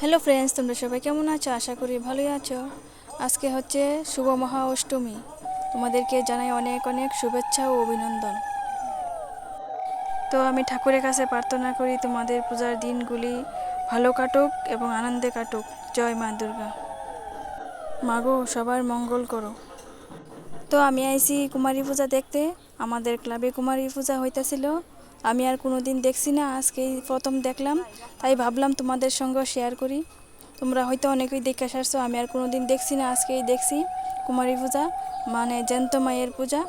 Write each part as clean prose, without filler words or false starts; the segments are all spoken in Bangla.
হ্যালো ফ্রেন্ডস, তোমরা সবাই কেমন আছো? আশা করি ভালোই আছো। আজকে হচ্ছে শুভ মহা অষ্টমী। তোমাদেরকে জানাই অনেক অনেক শুভেচ্ছা ও অভিনন্দন। তো আমি ঠাকুরের কাছে প্রার্থনা করি তোমাদের পূজার দিনগুলি ভালো কাটুক এবং আনন্দে কাটুক। জয় মা দুর্গা। মাগো, সবার মঙ্গল করো। তো আমি আইছি কুমারী পূজা দেখতে। আমাদের ক্লাবে কুমারী পূজা হইতেছিল। আমি আর কোনো দিন দেখছি না, আজকেই প্রথম দেখলাম। তাই ভাবলাম তোমাদের সঙ্গে শেয়ার করি। তোমরা হয়তো অনেকেই দেখে আসছো, আমি আর কোনো দিন দেখছি না, আজকেই দেখছি কুমারী পূজা, মানে জ্যান্ত মায়ের পূজা।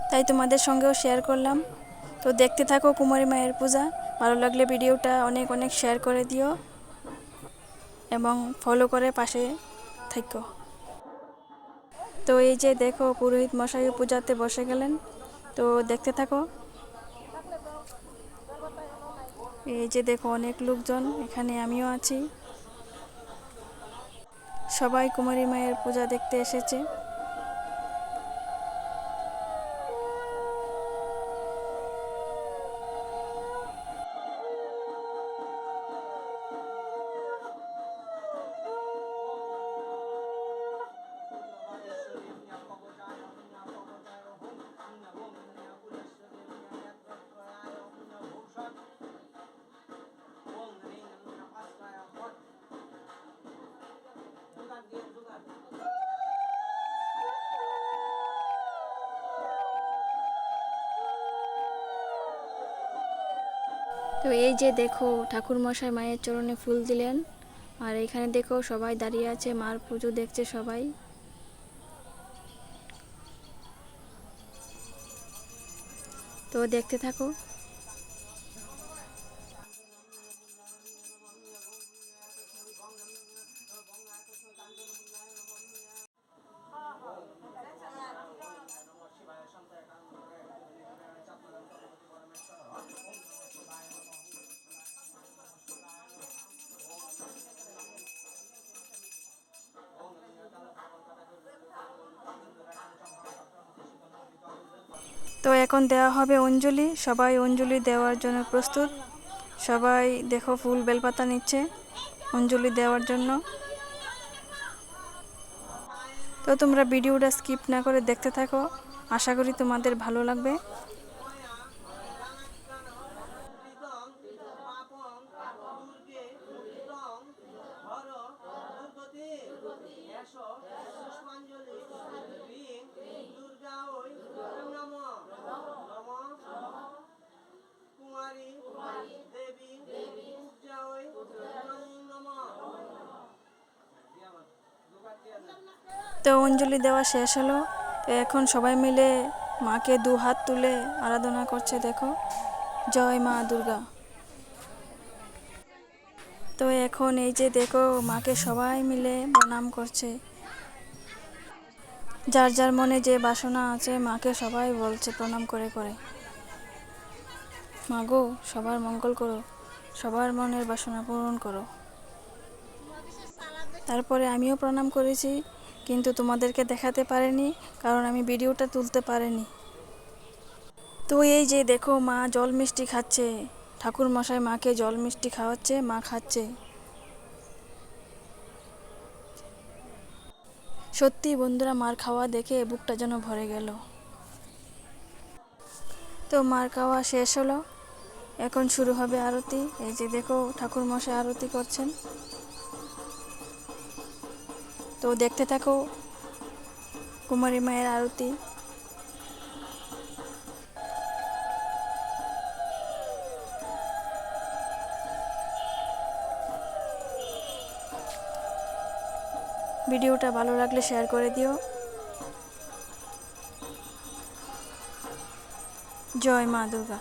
তাই তোমাদের সঙ্গেও শেয়ার করলাম। তো দেখতে থাকো কুমারী মায়ের পূজা। ভালো লাগলে ভিডিওটা অনেক অনেক শেয়ার করে দিও এবং ফলো করে পাশে থাকো। তো এই যে দেখো, পুরোহিত মশাই পূজাতে বসে গেলেন। তো দেখতে থাকো। এই যে দেখো, অনেক লোকজন, এখানে আমিও আছি। সবাই কুমারী মায়ের পূজা দেখতে এসেছে। তো এই যে দেখো, ঠাকুর মশাই মায়ের চরণে ফুল দিলেন। আর এখানে দেখো সবাই দাঁড়িয়ে আছে, মার পুজো দেখছে সবাই। তো দেখতে থাকো। তো এখন দেওয়া হবে অঞ্জলি। সবাই অঞ্জলি দেওয়ার জন্য প্রস্তুত। সবাই দেখো ফুল বেলপাতা নিচ্ছে অঞ্জলি দেওয়ার জন্য। তো তোমরা ভিডিওটা স্কিপ না করে দেখতে থাকো, আশা করি তোমাদের ভালো লাগবে। তো অঞ্জলি দেওয়া শেষ হলো। তো এখন সবাই মিলে মাকে দু হাত তুলে আরাধনা করছে। দেখো, জয় মা দুর্গা। তো এখন এই যে দেখো, মাকে সবাই মিলে প্রণাম করছে। যার যার মনে যে বাসনা আছে, মাকে সবাই বলছে প্রণাম করে করে, মাগো সবার মঙ্গল করো, সবার মনের বাসনা পূরণ করো। তারপরে আমিও প্রণাম করেছি, কিন্তু তোমাদেরকে দেখাতে পারিনি, কারণ আমি ভিডিওটা তুলতে পারিনি। তো এই যে দেখো, মা জল মিষ্টি খাচ্ছে। ঠাকুর মশাই মাকে জল মিষ্টি খাওয়াচ্ছে, মা খাচ্ছে। সত্যি বন্ধুরা, মার খাওয়া দেখে বুকটা যেন ভরে গেল। তো মার খাওয়া শেষ হলো, এখন শুরু হবে আরতি। এই যে দেখো, ঠাকুর মশাই আরতি করছেন। তো দেখতে থাকো কুমারী মায়ের আরতি। ভিডিওটা ভালো লাগলে শেয়ার করে দিও। জয় মা দুর্গা।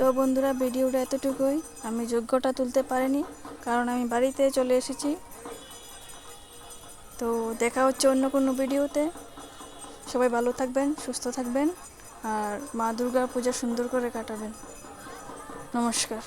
তো বন্ধুরা, ভিডিওটা এতটুকুই। আমি যজ্ঞটা তুলতে পারিনি, কারণ আমি বাড়িতে চলে এসেছি। তো দেখা হচ্ছে অন্য কোনো ভিডিওতে। সবাই ভালো থাকবেন, সুস্থ থাকবেন, আর মা দুর্গার পূজা সুন্দর করে কাটাবেন। নমস্কার।